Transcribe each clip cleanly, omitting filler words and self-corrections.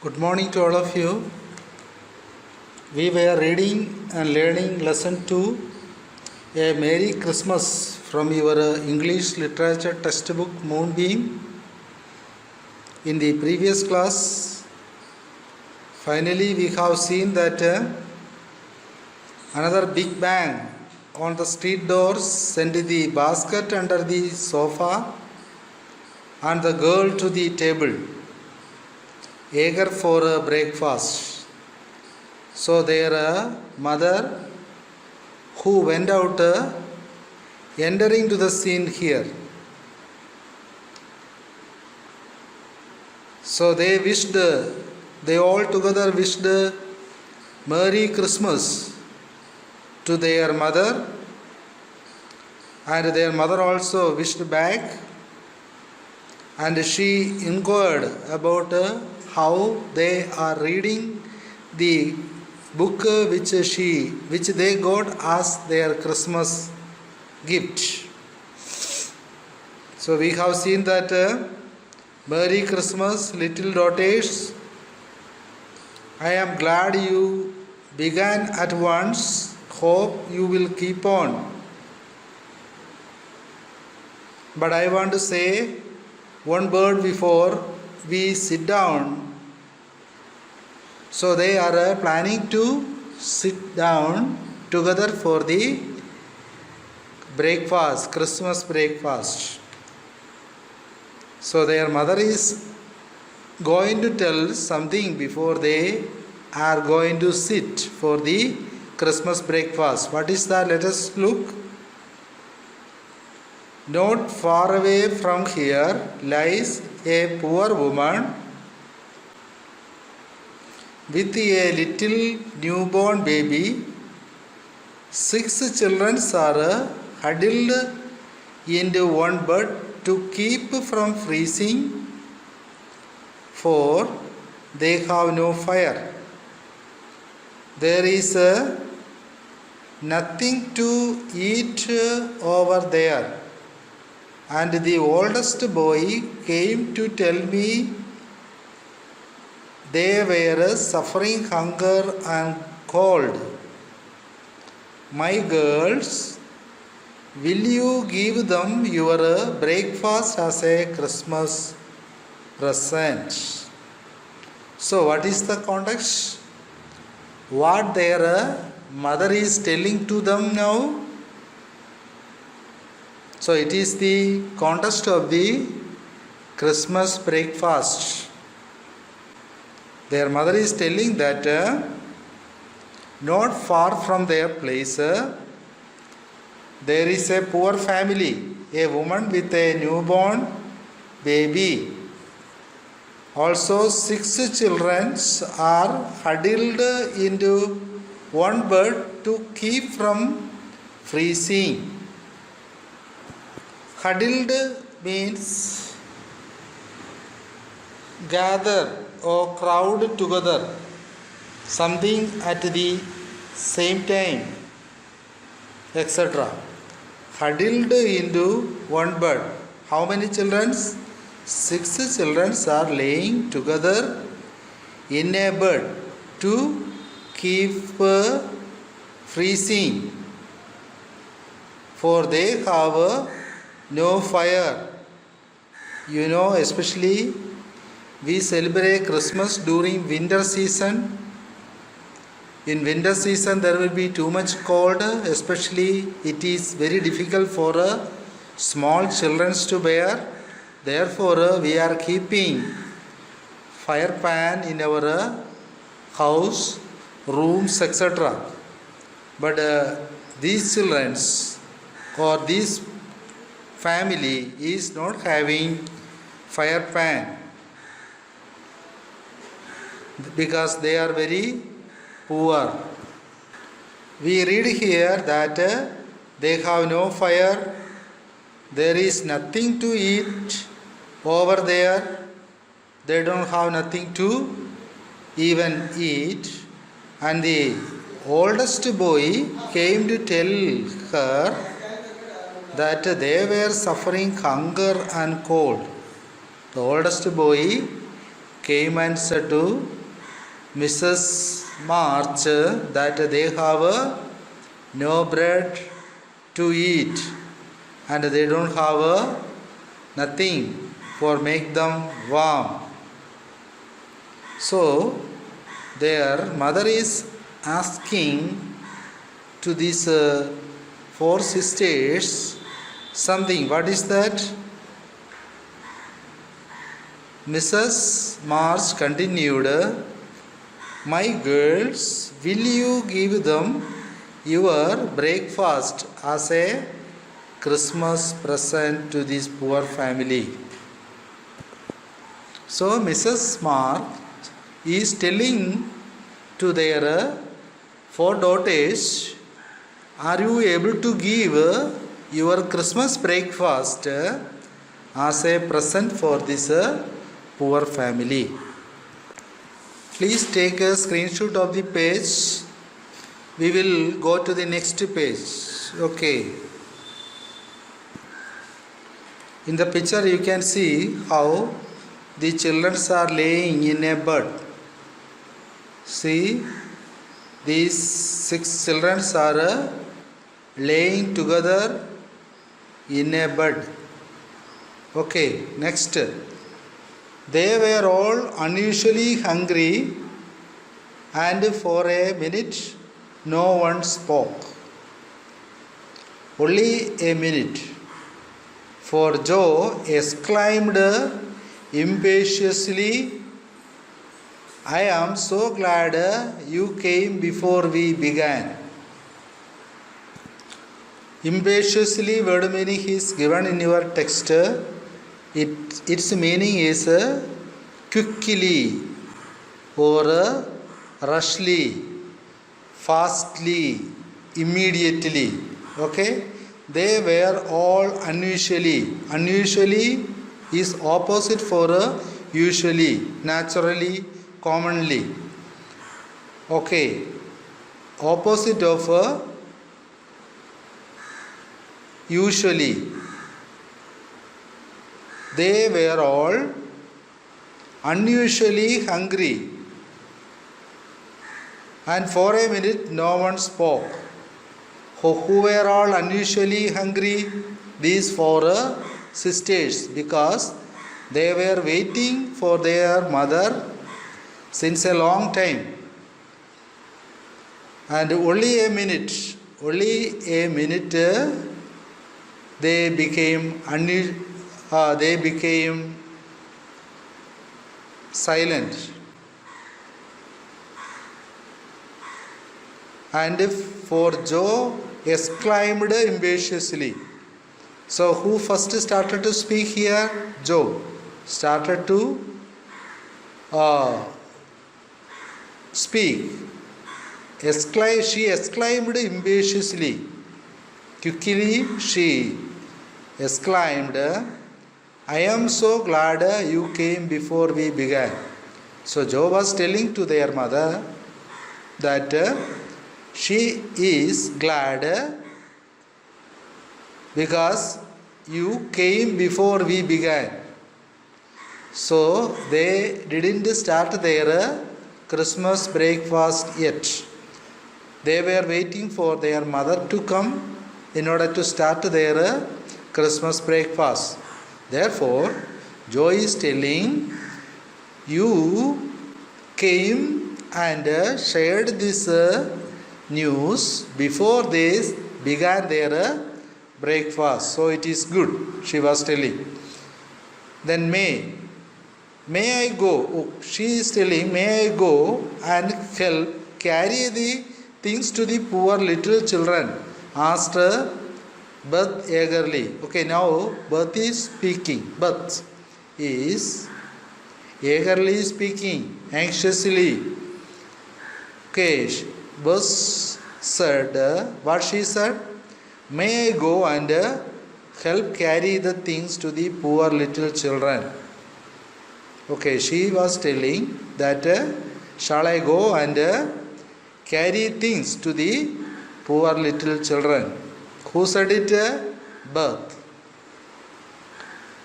Good morning to all of you. We were reading and learning lesson 2, A Merry Christmas from your English literature textbook Moonbeam. In the previous class, finally we have seen that another big bang on the street doors sent the basket under the sofa and the girl to the table, eager for breakfast. So their mother, who went out, entering to the scene here. So they all together wished Merry Christmas to their mother, and their mother also wished back, and she inquired about how they are reading the book which they got as their Christmas gift. So we have seen that Merry Christmas, little daughters. I am glad you began at once. Hope you will keep on. But I want to say one word before we sit down. So they are planning to sit down together for the breakfast, Christmas breakfast. So their mother is going to tell something before they are going to sit for the Christmas breakfast. What is that? Let us look. Not far away from here lies a poor woman with a little newborn baby. 6 children are huddled into one bed to keep from freezing, for they have no fire. There is nothing to eat over there, and the oldest boy came to tell me they were suffering hunger and cold. My girls, will you give them your breakfast as a Christmas present? So what is the context? What their mother is telling to them now? So it is the context of the Christmas breakfast. Their mother is telling that not far from their place there is a poor family, a woman with a newborn baby. Also 6 children are huddled into one bed to keep from freezing. Huddled means gather or crowd together, something at the same time, etc. Huddled into one bed. How many children? 6 children are laying together in a bed to keep freezing, for they have no fire. You know, especially we celebrate Christmas during winter season. In winter season there will be too much cold, especially it is very difficult for small children to bear. Therefore we are keeping fire pan in our house, rooms, etc. But these children or this family is not having fire pan because they are very poor. We read here that they have no fire, there is nothing to eat over there, they don't have nothing to even eat, and the oldest boy came to tell her that they were suffering hunger and cold. The oldest boy came and said to Mrs. March that they have no bread to eat and they don't have nothing for make them warm. So their mother is asking to these four sisters something. What is that? Mrs. March continued, "My girls, will you give them your breakfast as a Christmas present to this poor family?" So Mrs. March is telling to their four daughters, "Are you able to give your Christmas breakfast as a present for this poor family?" Please take a screenshot of the page. We will go to the next page. Okay. In the picture you can see how the children are laying in a bed. See, these 6 children are laying together in a bed. Okay, next. They were all unusually hungry, and for a minute no one spoke. Only a minute. For Joe exclaimed impatiously, "I am so glad you came before we began." Impatiously word meaning is given in your text. Its meaning is quickly or rushly, fastly, immediately. Okay? They were all unusually. Unusually is opposite for usually, naturally, commonly. Okay. Opposite of usually. They were all unusually hungry, and for a minute no one spoke. Who were all unusually hungry? These four sisters, because they were waiting for their mother since a long time, and only a minute they became silent. And for Joe exclaimed impatiously. So who first started to speak here? Joe started to speak. She exclaimed impatiously. Quickly she exclaimed, "I am so glad you came before we began." So Joe was telling to their mother that she is glad because you came before we began. So they didn't start their Christmas breakfast yet. They were waiting for their mother to come in order to start their Christmas breakfast. Therefore, Joe is telling, you came and shared this news before they began their breakfast. So it is good, she was telling. Then may I go? Oh, she is telling, may I go and help carry the things to the poor little children? Asked Beth eagerly. Okay, now Beth is speaking. Beth is eagerly speaking, anxiously. Okay, Beth said, what she said? May I go and help carry the things to the poor little children? Okay, she was telling that shall I go and carry things to the poor little children? Who said it? Beth.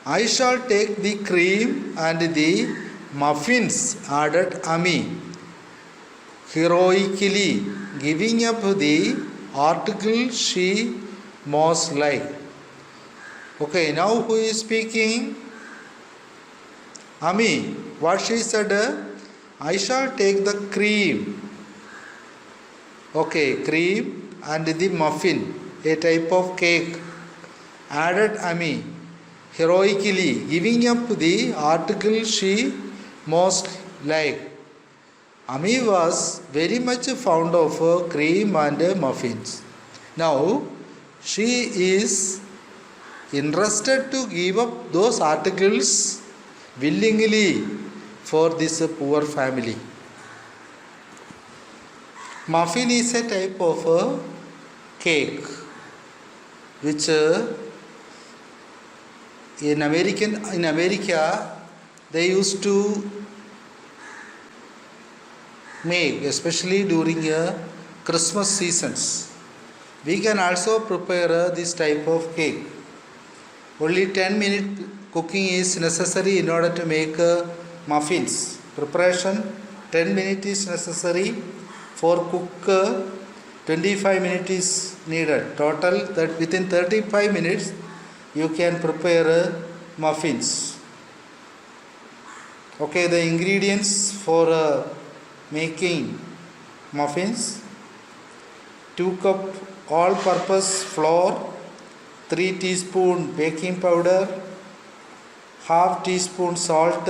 I shall take the cream and the muffins, added Ami, heroically giving up the article she most liked. Okay, now who is speaking? Ami. What she said? I shall take the cream. Okay, cream and the muffin, a type of cake, added Ami, heroically giving up the article she most liked. Ami was very much fond of cream and muffins. Now she is interested to give up those articles willingly for this poor family. Muffin is a type of cake which in America they used to make, especially during Christmas seasons. We can also prepare this type of cake. Only 10-minute cooking is necessary in order to make muffins. Preparation 10 minutes is necessary. For cook 25 minutes is needed. Total that within 35 minutes you can prepare muffins. Okay, the ingredients for making muffins: 2 cup all-purpose flour, 3 teaspoon baking powder, half teaspoon salt,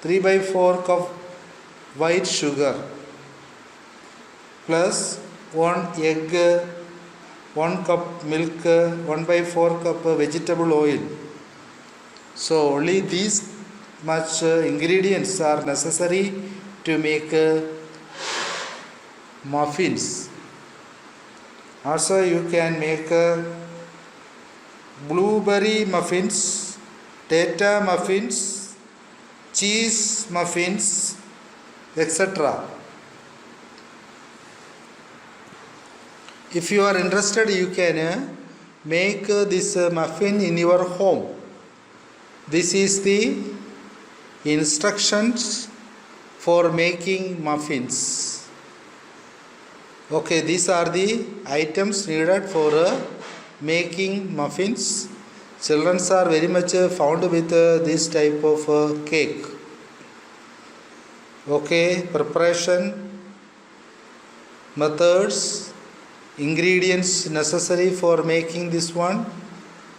3/4 cup white sugar, plus 1 egg, 1 cup milk, 1/4 cup vegetable oil. So only these much ingredients are necessary to make muffins. Also you can make blueberry muffins, tata muffins, cheese muffins, etc. If you are interested, you can make this muffin in your home. This is the instructions for making muffins. Okay, these are the items needed for making muffins. Children are very much fond with this type of cake. Okay, preparation, methods, ingredients necessary for making this one,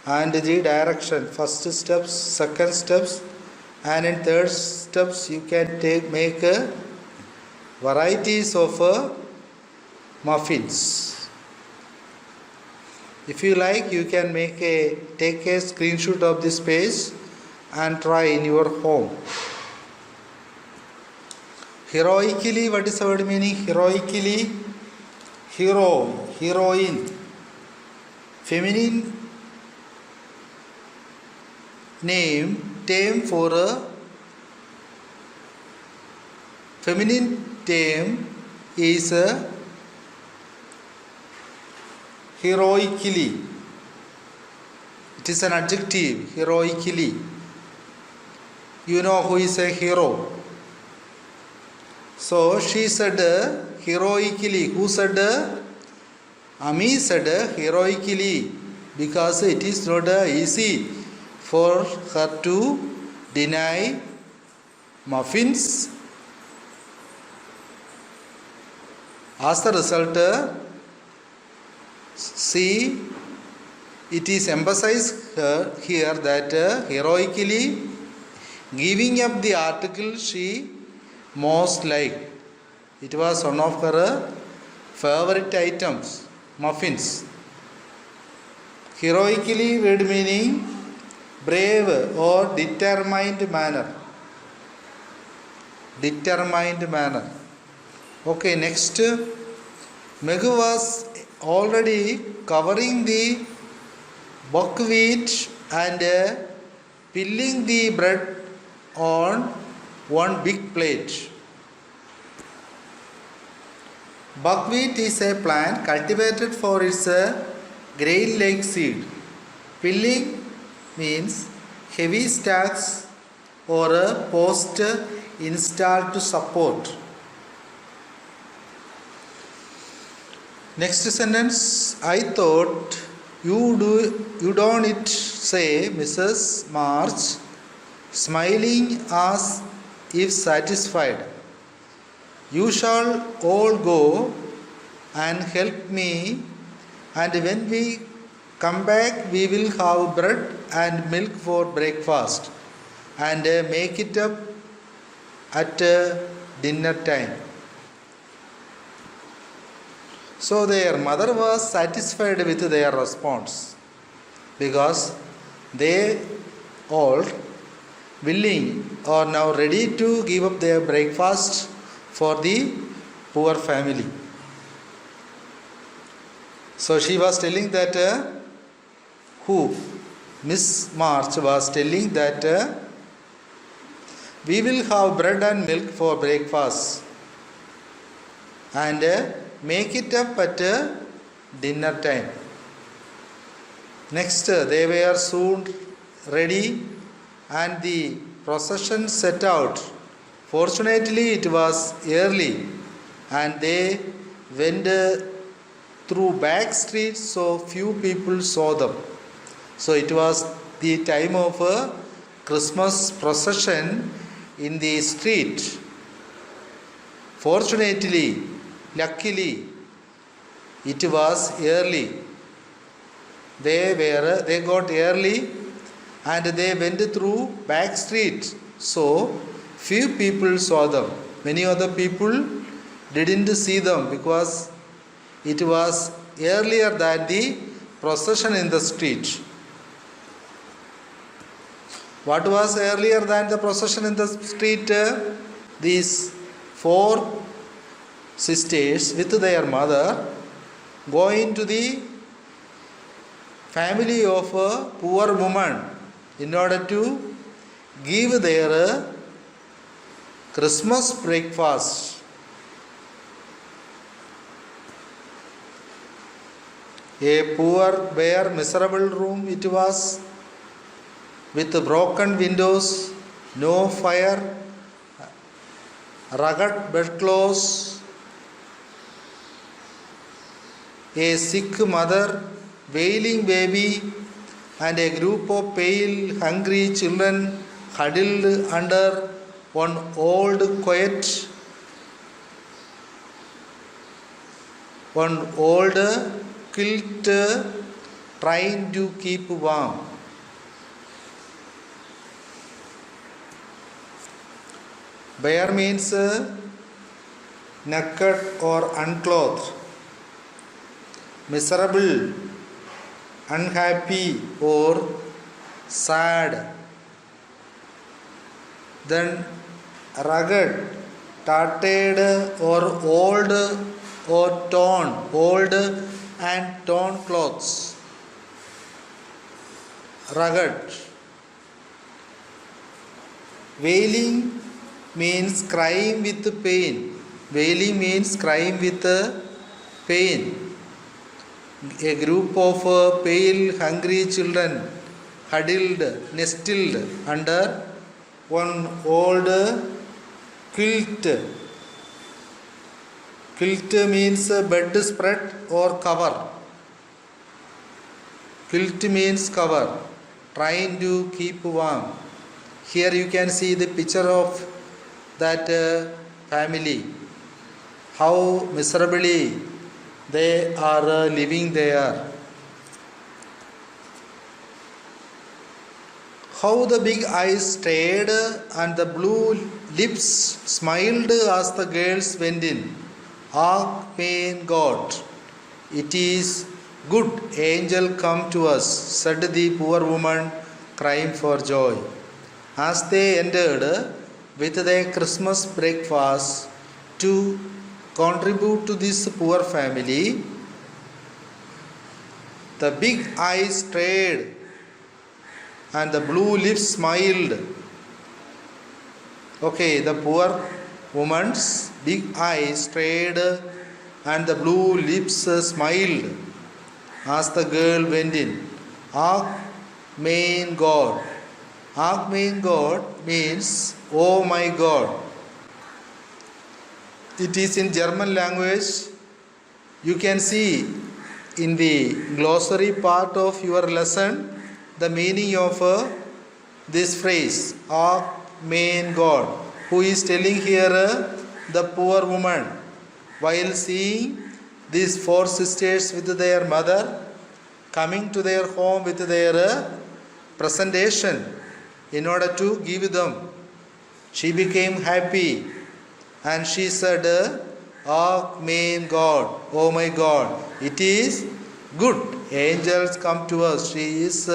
and the direction. First steps, second steps, and in third steps you can make varieties of muffins. If you like, you can take a screenshot of this page and try in your home. Heroically, what is the word meaning? Heroically, hero, heroine. Feminine name, term for a feminine term is heroically. It is an adjective, heroically. You know who is a hero. So she said heroically. Who said? Ami said heroically, because it is not easy for her to deny muffins. As a result, see, it is emphasized here that heroically giving up the article she most liked. It was one of her favorite items, muffins. Heroically word meaning brave or determined manner. Determined manner. Okay, next. Meghu was already covering the buckwheat and filling the bread on one big plate. Buckwheat is a plant cultivated for its grain-like seed. Filling means heavy stacks or a post installed to support. Next sentence, I thought you don't it say, Mrs. March, smiling as if satisfied. You shall all go and help me, and when we come back, we will have bread and milk for breakfast and make it up at dinner time. So their mother was satisfied with their response because they all willing or now ready to give up their breakfast for the poor family. So she was telling that Miss March was telling that we will have bread and milk for breakfast and make it up at dinner time. Next, they were soon ready and the procession set out. Fortunately, it was early and they went through back streets, so few people saw them. So it was the time of a Christmas procession in the street. Fortunately, luckily, it was early. They got early and they went through back street. So few people saw them. Many other people didn't see them because it was earlier than the procession in the street. What was earlier than the procession in the street? These four sisters with their mother going to the family of a poor woman in order to give their Christmas breakfast. A poor, bare, miserable room it was, with broken windows, no fire, rugged bedclothes, a sick mother, wailing baby, and a group of pale, hungry children huddled under one old quilt trying to keep warm. Bare means naked or unclothed. Miserable, unhappy or sad. Then rugged, tattered or old or torn, old and torn clothes. Rugged. Wailing means crying with pain. Wailing means crying with pain. A group of pale, hungry children huddled, nestled under one old quilt. Quilt means bedspread or cover. Quilt means cover, trying to keep warm. Here you can see the picture of that family, how miserably they are living there. How the big eyes stared and the blue lips smiled as the girls went in. Ah, main God, it is good, angel come to us, said the poor woman, crying for joy. As they entered with their Christmas breakfast to contribute to this poor family, the big eyes stared and the blue lips smiled. Okay, the poor woman's big eyes stared and the blue lips smiled as the girl went in. Ah, main God, Ach mein Gott means, oh my God. It is in German language. You can see in the glossary part of your lesson the meaning of this phrase, Ach mein God. Who is telling here the poor woman while seeing these four sisters with their mother coming to their home with their presentation in order to give them. She became happy and she said, Oh mein God, oh my God, it is good. Angels come to us. She is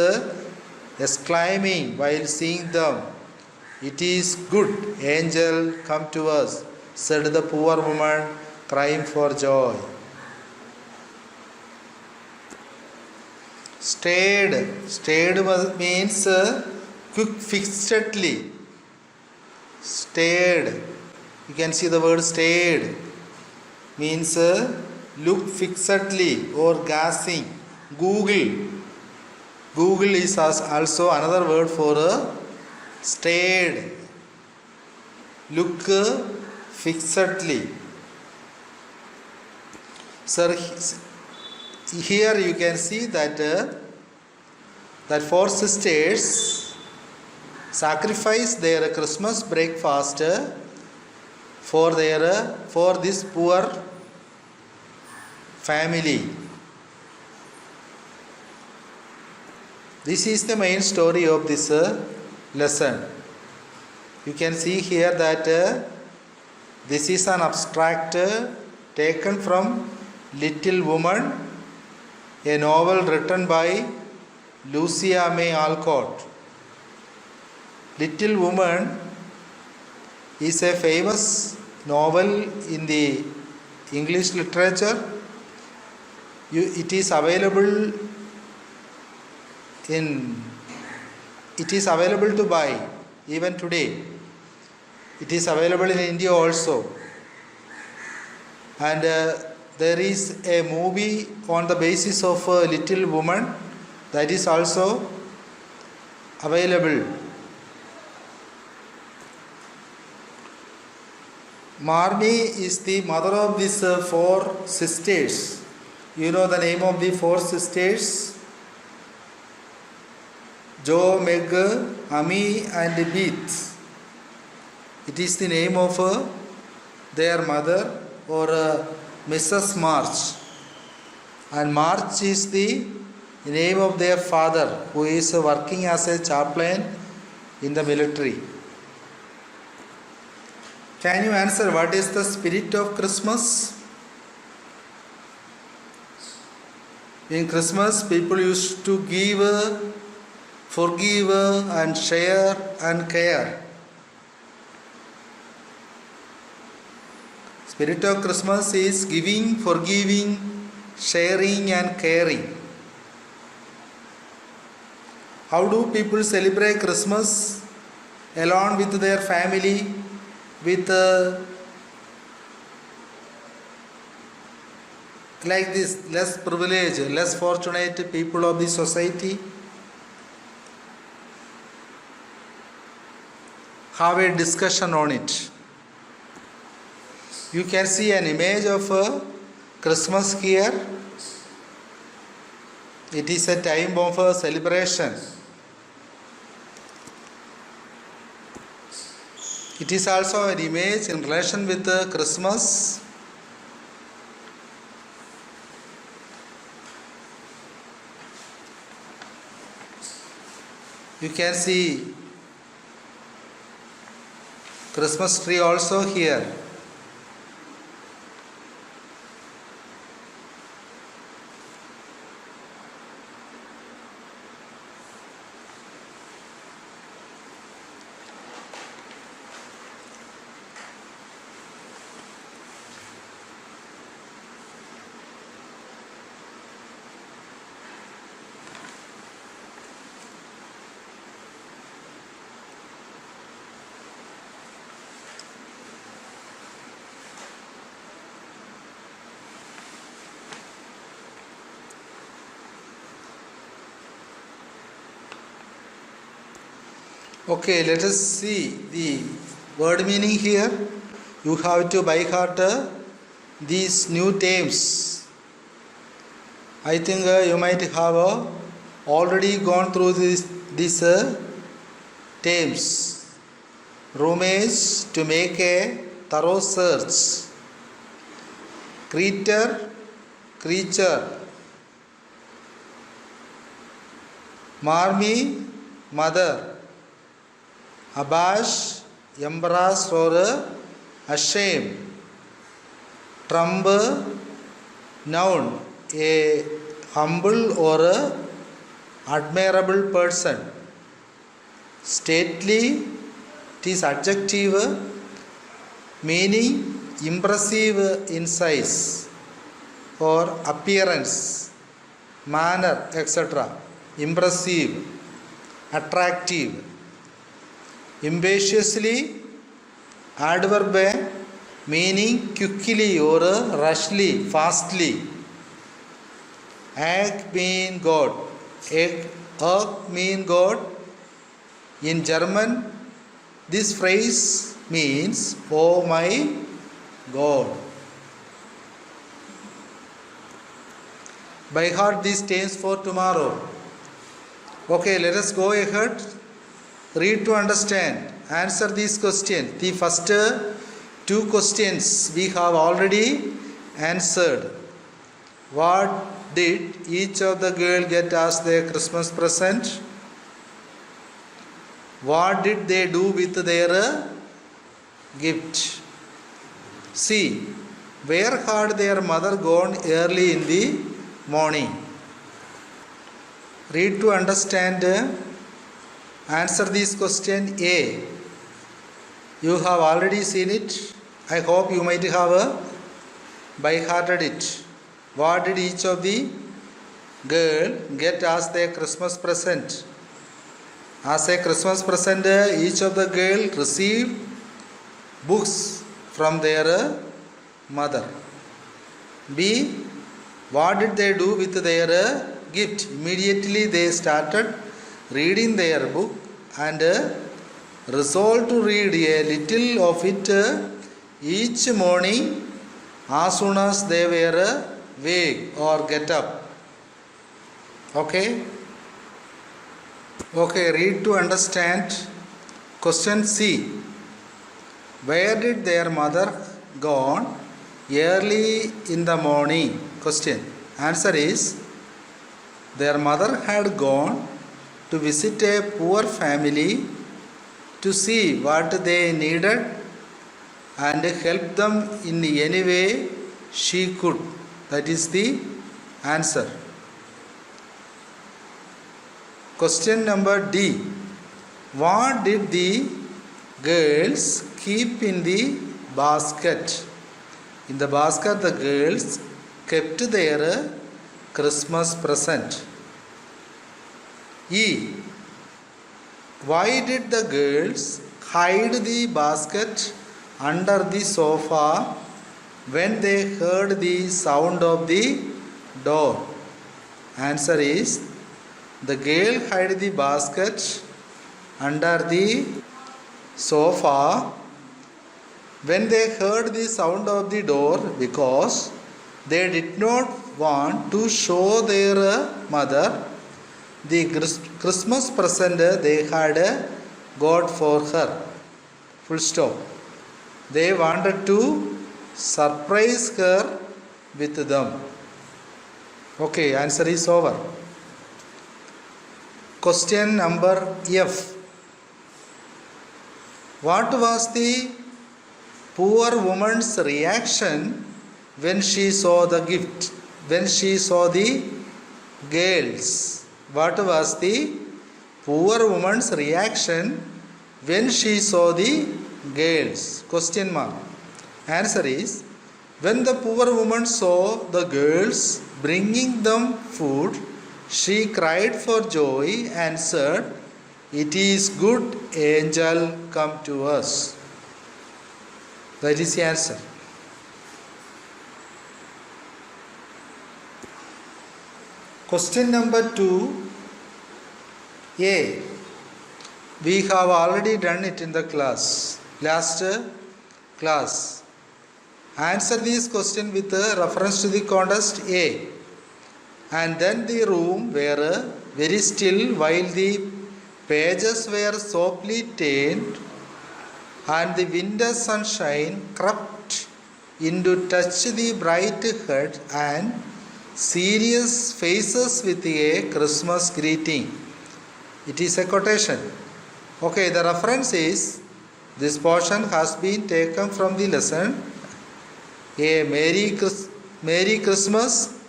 exclaiming while seeing them. It is good. Angel come to us, said the poor woman, crying for joy. Stayed means quick fixedly. Stayed. You can see the word stayed means look fixedly or gazing. Google is also another word for stayed. Look fixedly. Sir, here you can see that four sisters sacrifice their Christmas breakfast for this poor family. This is the main story of this lesson. You can see here that this is an abstract taken from Little Woman, a novel written by Lucia May Alcott. Little Woman is a famous novel in the English literature. It is available to buy even today. It is available in India also. And there is a movie on the basis of Little Woman that is also available. Marmee is the mother of these four sisters. You know the name of the four sisters? Jo, Meg, Ami and Beeth. It is the name of their mother or Mrs. March. And March is the name of their father who is working as a chaplain in the military. Can you answer what is the spirit of Christmas? In Christmas, people used to give, forgive and share and care. Spirit of Christmas is giving, forgiving, sharing and caring. How do people celebrate Christmas? Along with their family, with like this less privileged, less fortunate people of the society? Have a discussion on it. You can see an image of Christmas here. It is a time of celebration. It is also an image in relation with Christmas. You can see Christmas tree also here. Okay, let us see the word meaning here. You have to by heart these new terms. I think you might have already gone through these terms. Rummage, to make a thorough search. Creature, creature. Marmy, mother. Abash, embarrassed or ashamed. Trump, noun, a humble or admirable person. Stately, it is adjective, meaning impressive in size or appearance, manner, etc. Impressive, attractive. Impatiously, adverb, meaning quickly or rushly, fastly. Ag mean God. Ag mean God. In German, this phrase means, oh my God. By heart these terms for tomorrow. Okay, let us go ahead. Read to understand. Answer these questions. The first two questions we have already answered. What did each of the girls get as their Christmas present? What did they do with their gift? C. Where had their mother gone early in the morning? Read to understand. Answer this question A. You have already seen it. I hope you might have by hearted it. What did each of the girl get as their Christmas present? As a Christmas present, each of the girl received books from their mother. B. What did they do with their gift? Immediately they started reading their book and resolved to read a little of it each morning as soon as they were awake or get up. Okay? Okay, read to understand. Question C. Where did their mother gone early in the morning? Question. Answer is, their mother had gone to visit a poor family to see what they needed and help them in any way she could. That is the answer. Question number D. What did the girls keep in the basket? In the basket, the girls kept their Christmas present. E. Why did the girls hide the basket under the sofa when they heard the sound of the door? Answer is, the girl hid the basket under the sofa when they heard the sound of the door because they did not want to show their mother the Christmas present they had got for her. Full stop. They wanted to surprise her with them. Okay, answer is over. Question number F. What was the poor woman's reaction when she saw the gift? When she saw the girls? What was the poor woman's reaction when she saw the girls? Question mark. Answer is, when the poor woman saw the girls bringing them food, she cried for joy and said, "It is good, angel, come to us." That is the answer. Question number 2. A. We have already done it in the class, last class. Answer this question with reference to the context A. And then the room were very still while the pages were softly turned and the winter sunshine crept in to touch the bright head and serious faces with a Christmas greeting. It is a quotation. Okay, the reference is, this portion has been taken from the lesson A Merry Christmas,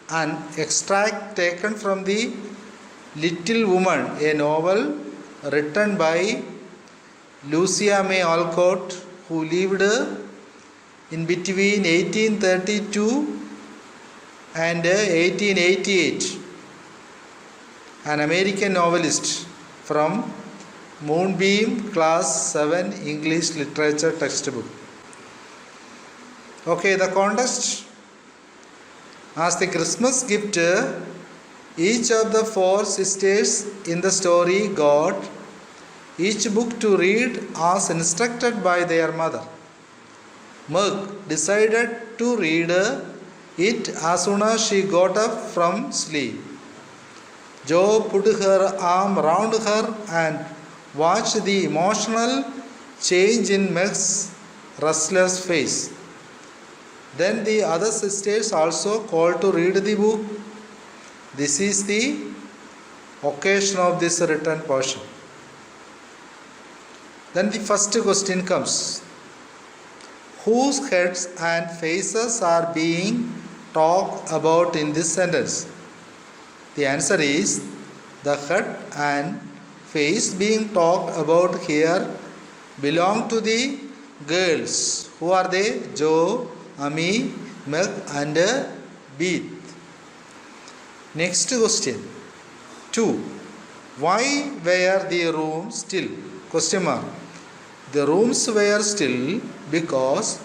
an extract taken from the Little Woman, a novel written by Lucia May Alcott, who lived in between 1832 and 1888, an American novelist from Moonbeam Class 7 English Literature textbook. Okay, the context. As the Christmas gift, each of the four sisters in the story got each book to read as instructed by their mother. Meg decided to read it as soon as she got up from sleep. Jo put her arm round her and watched the emotional change in Meg's restless face. Then the other sisters also called to read the book. This is the occasion of this written portion. Then the first question comes. Whose heads and faces are being talked about in this sentence? The answer is, the head and face being talked about here belong to the girls. Who are they? Jo, Ami, Meg and Beeth. Next question. 2. Why were the rooms still? Question mark. The rooms were still because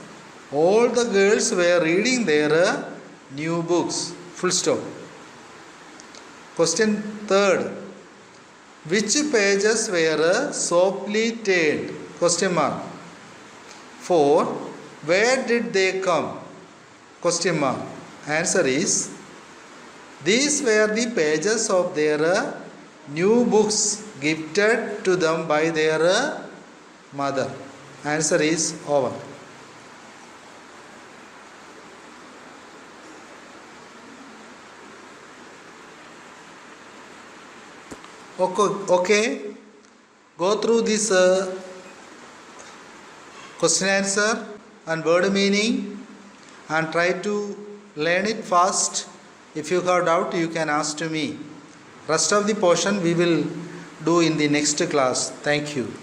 all the girls were reading their new books. Full stop. Question 3. Which pages were softly turned? Question mark. 4. Where did they come? Question mark. Answer is, these were the pages of their new books gifted to them by their mother. Answer is over. Okay. Go through this question answer and word meaning and try to learn it fast. If you have doubt, you can ask to me. Rest of the portion we will do in the next class. Thank you.